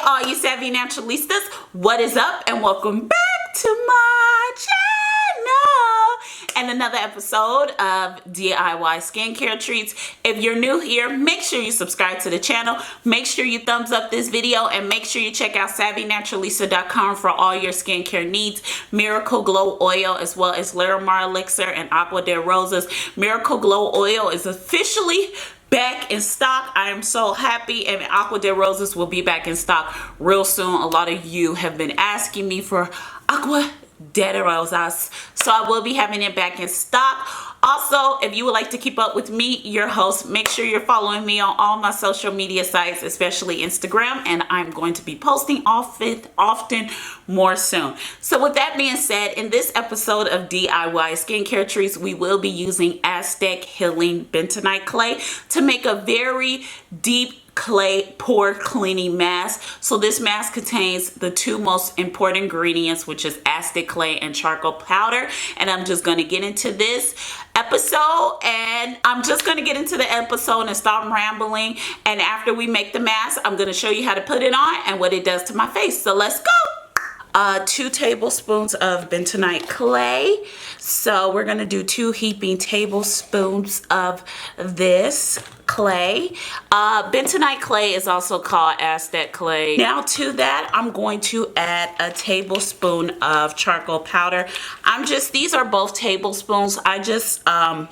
all you savvy naturalistas, what is up and welcome back to my channel and another episode of DIY skincare treats. If you're new here, make sure you subscribe to the channel, make sure you thumbs up this video, and make sure you check out savvynaturalista.com for all your skincare needs. Miracle Glow Oil as well as Larimar Elixir and Agua de Rosas. Miracle Glow Oil is officially back in stock. I am so happy, and Agua de Rosas will be back in stock real soon. A lot of you have been asking me for Agua de Rosas, so I will be having it back in stock. Also, if you would like to keep up with me, your host, make sure you're following me on all my social media sites, especially Instagram, and I'm going to be posting often more soon. So with that being said, in this episode of DIY Skincare Treats, we will be using Aztec Healing Bentonite Clay to make a very deep clay pore cleaning mask. So this mask contains the two most important ingredients, which is Aztec clay and charcoal powder. And I'm just going to get into this episode, and I'm just going to get into the episode and stop rambling. And after we make the mask, I'm going to show you how to put it on and what it does to my face. So let's go. 2 tablespoons of bentonite clay. So we're gonna do 2 heaping tablespoons of this clay. Bentonite clay is also called Aztec clay. Now to that, I'm going to add a tablespoon of charcoal powder. These are both tablespoons. I'm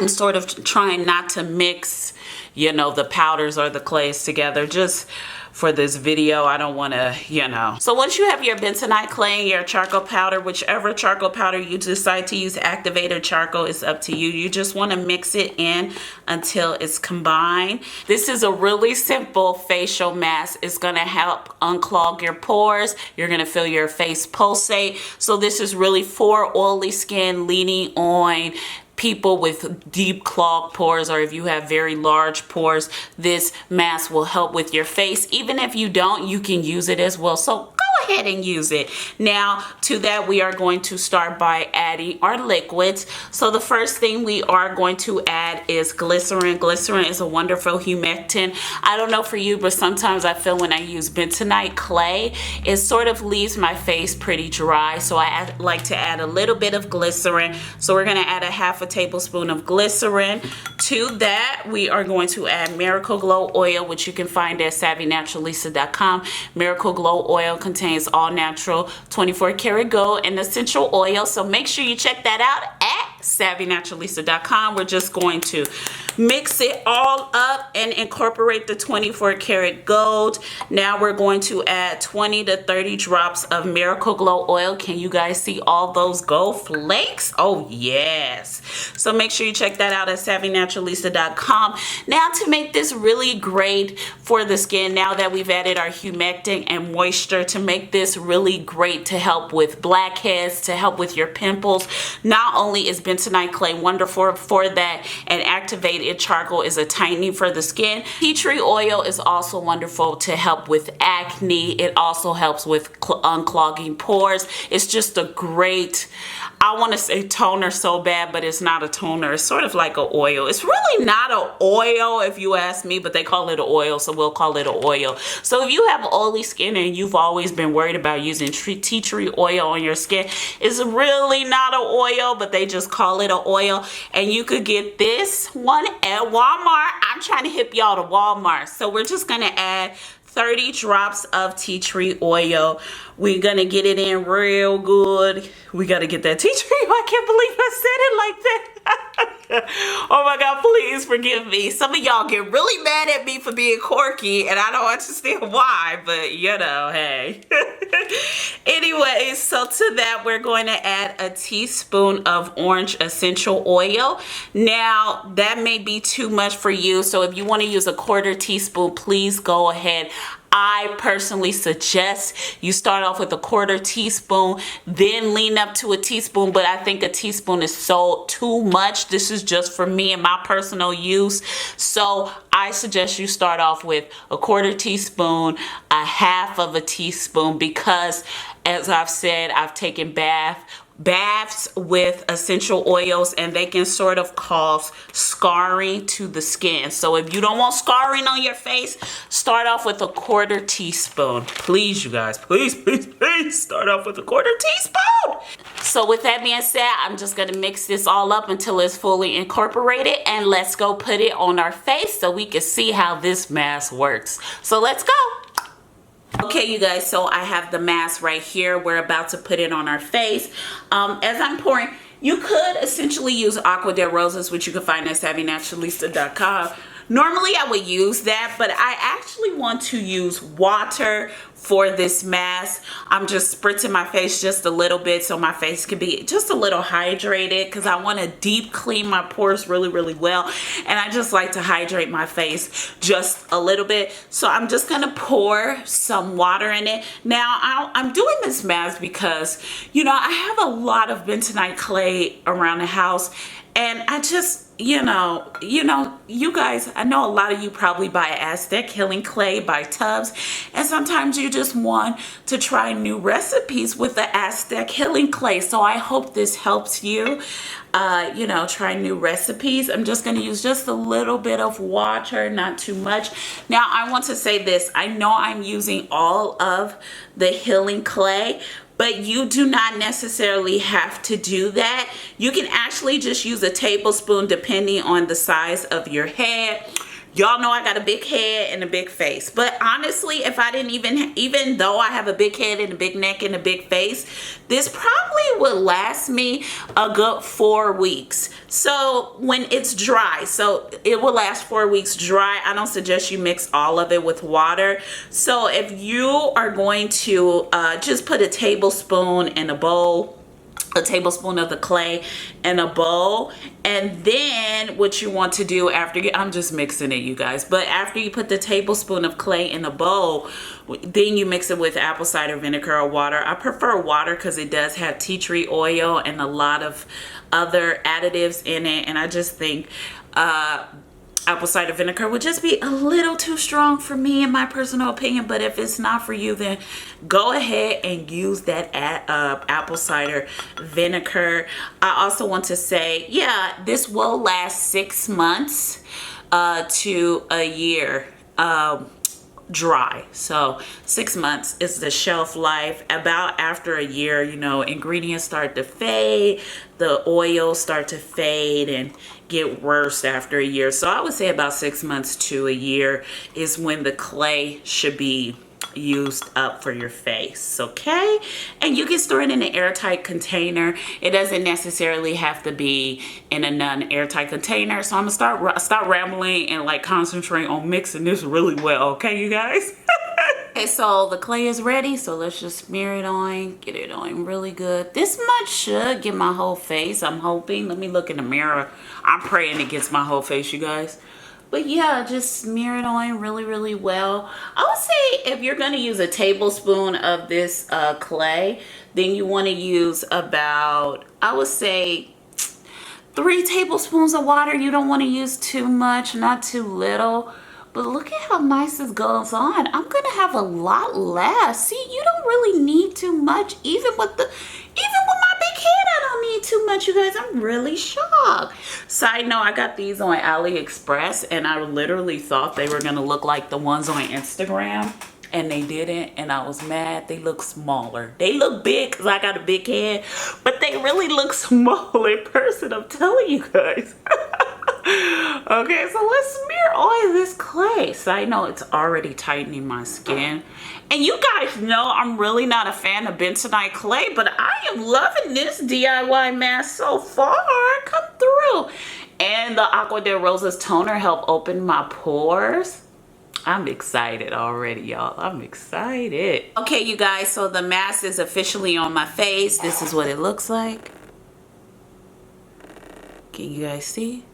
sort of trying not to mix, you know, the powders or the clays together, just for this video. I don't want to, you know. So once you have your bentonite clay and your charcoal powder, whichever charcoal powder you decide to use, activated charcoal, is up to you. You just want to mix it in until it's combined. This is a really simple facial mask. It's going to help unclog your pores. You're going to feel your face pulsate. So this is really for oily skin, leaning on people with deep clogged pores, or if you have very large pores, this mask will help with your face. Even if you don't, you can use it as well. So go ahead and use it. Now to that, we are going to start by adding our liquids. So the first thing we are going to add is glycerin. Glycerin is a wonderful humectant. I don't know for you, but sometimes I feel when I use bentonite clay, it sort of leaves my face pretty dry. So I like to add a little bit of glycerin. So we're going to add a half a tablespoon of glycerin. To that, we are going to add Miracle Glow Oil, which you can find at savvynaturalista.com. Miracle Glow Oil contains all natural 24 karat gold and essential oil, so make sure you check that out at savvynaturalista.com. We're just going to mix it all up and incorporate the 24 karat gold. Now we're going to add 20 to 30 drops of Miracle Glow Oil. Can you guys see all those gold flakes? Oh yes. So make sure you check that out at savvynaturalista.com. Now to make this really great for the skin, now that we've added our humectant and moisture, to make this really great to help with blackheads, to help with your pimples, not only is bentonite clay wonderful for that, and activated charcoal is a tightening for the skin. Tea tree oil is also wonderful to help with acne. It also helps with unclogging pores. It's just a great, I want to say toner so bad, but it's not a toner. It's sort of like an oil. It's really not an oil if you ask me, but they call it an oil, so we'll call it an oil. So if you have oily skin and you've always been worried about using tea tree oil on your skin, it's really not an oil, but they just call it an oil. And you could get this one at Walmart. I'm trying to hip y'all to Walmart. So we're just going to add 30 drops of tea tree oil. We're gonna get it in real good. We gotta get that tea tree. I can't believe I said it like that. Oh my God, please forgive me. Some of y'all get really mad at me for being quirky, and I don't understand why, but you know, hey. Anyway, so to that, we're going to add a teaspoon of orange essential oil. Now, that may be too much for you, so if you want to use a 1/4 teaspoon, please go ahead. I personally suggest you start off with a 1/4 teaspoon, then lean up to a teaspoon, but I think a teaspoon is so too much. This is just for me and my personal use. So I suggest you start off with a 1/4 teaspoon, a 1/2 of a teaspoon, because as I've said, I've taken baths with essential oils, and they can sort of cause scarring to the skin. So if you don't want scarring on your face, start off with a 1/4 teaspoon. Please, you guys, please, please, please start off with a 1/4 teaspoon. So with that being said, I'm just gonna mix this all up until it's fully incorporated, and let's go put it on our face so we can see how this mask works. So let's go. Okay, you guys, so I have the mask right here. We're about to put it on our face. As I'm pouring, you could essentially use Agua de Rosas, which you can find at savvynaturalista.com. Normally I would use that, but I actually want to use water for this mask. I'm just spritzing my face just a little bit so my face can be just a little hydrated, because I want to deep clean my pores really, really well. And I just like to hydrate my face just a little bit. So I'm just going to pour some water in it. Now, I'm doing this mask because, you know, I have a lot of bentonite clay around the house. And I just, you know, you guys, I know a lot of you probably buy Aztec healing clay by tubs, and sometimes you just want to try new recipes with the Aztec healing clay. So I hope this helps you, you know, try new recipes. I'm just going to use just a little bit of water, not too much. Now, I want to say this. I know I'm using all of the healing clay, but you do not necessarily have to do that. You can actually just use a tablespoon depending on the size of your head. Y'all know I got a big head and a big face. But honestly, if I didn't even though I have a big head and a big neck and a big face, this probably would last me a good 4 weeks. So when it's dry, so it will last 4 weeks dry. I don't suggest you mix all of it with water. So if you are going to just put a tablespoon in a bowl, a tablespoon of the clay in a bowl, and then what you want to do after I'm just mixing it, you guys, but after you put the tablespoon of clay in a bowl, then you mix it with apple cider vinegar or water. I prefer water because it does have tea tree oil and a lot of other additives in it, and I just think apple cider vinegar would just be a little too strong for me in my personal opinion. But if it's not for you, then go ahead and use that apple cider vinegar. I also want to say, yeah, this will last 6 months to a year dry. So 6 months is the shelf life. About after a year, you know, ingredients start to fade, the oils start to fade and get worse after a year. So I would say about 6 months to a year is when the clay should be used up for your face, okay? And you can store it in an airtight container. It doesn't necessarily have to be in a non-airtight container. So I'm gonna stop rambling and like concentrate on mixing this really well, okay, you guys? Okay, so the clay is ready, so let's just smear it on, get it on really good. This much should get my whole face, I'm hoping. Let me look in the mirror. I'm praying it gets my whole face, you guys. But yeah, just smear it on really, really well. I would say if you're going to use a tablespoon of this clay, then you want to use about, I would say, 3 tablespoons of water. You don't want to use too much, not too little. But look at how nice this goes on. I'm going to have a lot left. See, you don't really need too much. Even with my big head, I don't need too much, you guys. I'm really shocked. Side note, I got these on AliExpress, and I literally thought they were going to look like the ones on Instagram. And they didn't, and I was mad. They look smaller. They look big because I got a big head, but they really look small in person, I'm telling you guys. Okay, so let's smear all this clay. So I know it's already tightening my skin. And you guys know I'm really not a fan of bentonite clay, but I am loving this DIY mask so far. Come through. And the Agua de Rosas toner helped open my pores. I'm excited already, y'all. I'm excited. Okay, you guys, so the mask is officially on my face. This is what it looks like. Can you guys see?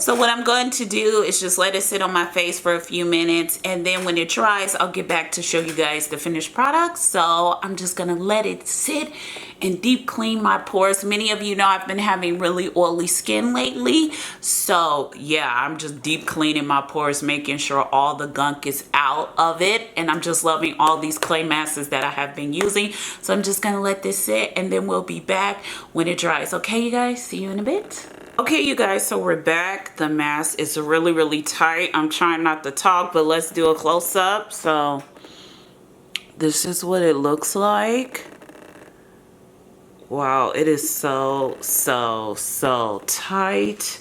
So what I'm going to do is just let it sit on my face for a few minutes, and then when it dries, I'll get back to show you guys the finished product. So I'm just gonna let it sit and deep clean my pores. Many of you know I've been having really oily skin lately. So yeah, I'm just deep cleaning my pores, making sure all the gunk is out of it. And I'm just loving all these clay masks that I have been using. So I'm just gonna let this sit, and then we'll be back when it dries. Okay, you guys, see you in a bit. Okay, you guys, so we're back. The mask is really, really tight. I'm trying not to talk, but let's do a close-up. So this is what it looks like. Wow, it is so tight.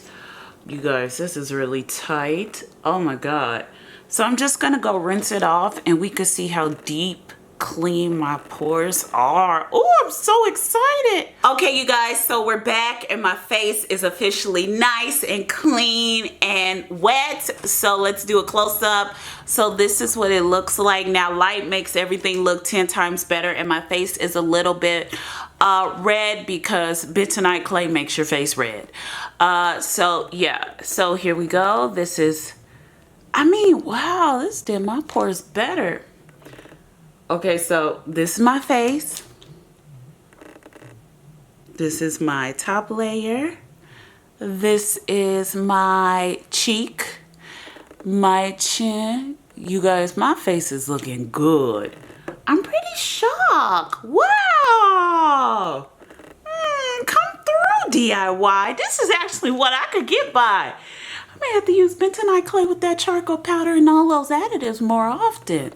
You guys, this is really tight. Oh my God. So I'm just gonna go rinse it off, and we can see how deep clean my pores are. Oh, I'm so excited. Okay, you guys, so we're back, and my face is officially nice and clean and wet. So let's do a close-up. So this is what it looks like. Now, light makes everything look 10 times better, and my face is a little bit red because bentonite clay makes your face red. So yeah, so here we go. This is, I mean, wow, this did my pores better. Okay, so this is my face. This is my top layer. This is my cheek, my chin. You guys, my face is looking good. I'm pretty shocked. Wow. Come through, DIY. This is actually what I could get by. I may have to use bentonite clay with that charcoal powder and all those additives more often.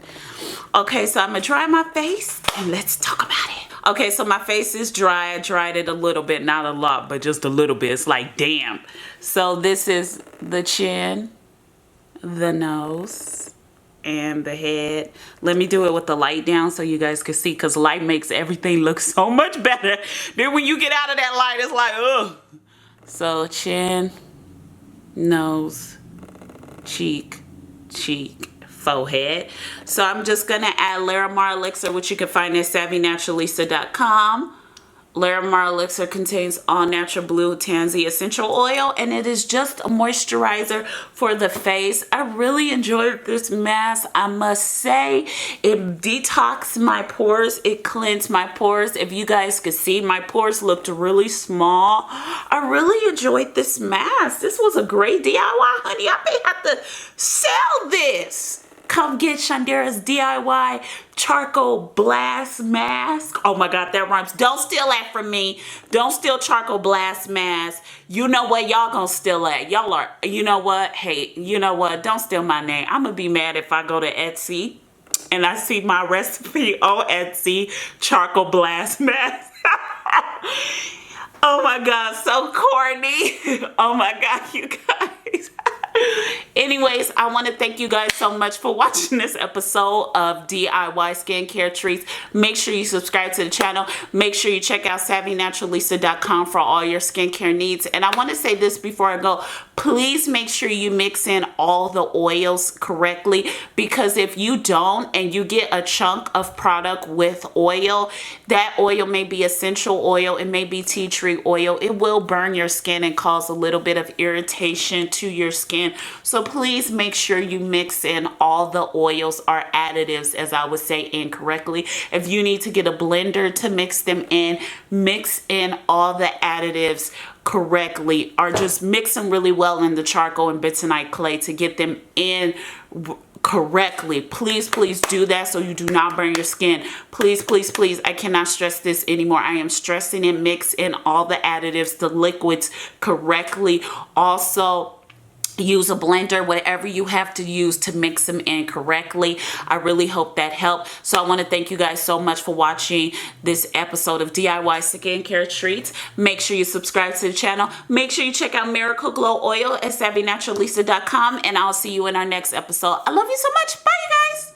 Okay, so I'm gonna dry my face and let's talk about it. Okay, so my face is dry. I dried it a little bit, not a lot, but just a little bit. It's like damp. So this is the chin, the nose, and the head. Let me do it with the light down so you guys can see, because light makes everything look so much better. Then when you get out of that light, it's like, ugh. So chin, nose, cheek, forehead. So I'm just gonna add Larimar Elixir, which you can find at savvynaturalista.com. Larimar Elixir contains all natural blue tansy essential oil, and it is just a moisturizer for the face. I really enjoyed this mask. I must say, it detoxed my pores. It cleansed my pores. If you guys could see, my pores looked really small. I really enjoyed this mask. This was a great DIY, honey. I may have to sell this. Come get Chandler's DIY charcoal blast mask. Oh my God, that rhymes. Don't steal that from me. Don't steal charcoal blast mask. You know what? Y'all gonna steal that. Y'all are, you know what? Hey, you know what? Don't steal my name. I'm gonna be mad if I go to Etsy and I see my recipe on Etsy, charcoal blast mask. Oh my God, so corny. Oh my God, you guys. Anyways, I want to thank you guys so much for watching this episode of DIY Skincare Treats. Make sure you subscribe to the channel. Make sure you check out savvynaturalista.com for all your skincare needs. And I want to say this before I go. Please make sure you mix in all the oils correctly, because if you don't and you get a chunk of product with oil, that oil may be essential oil, it may be tea tree oil. It will burn your skin and cause a little bit of irritation to your skin. So please make sure you mix in all the oils or additives, as I would say, incorrectly. If you need to get a blender to mix them in, mix in all the additives correctly, or just mix them really well in the charcoal and bentonite clay to get them in correctly. Please do that so you do not burn your skin. Please, I cannot stress this anymore. I am stressing it. Mix in all the additives, the liquids correctly. Also, use a blender, whatever you have to use to mix them in correctly. I really hope that helped. So I want to thank you guys so much for watching this episode of DIY Skincare Treats. Make sure you subscribe to the channel. Make sure you check out Miracle Glow Oil at savvynaturalista.com, and I'll see you in our next episode. I love you so much. Bye.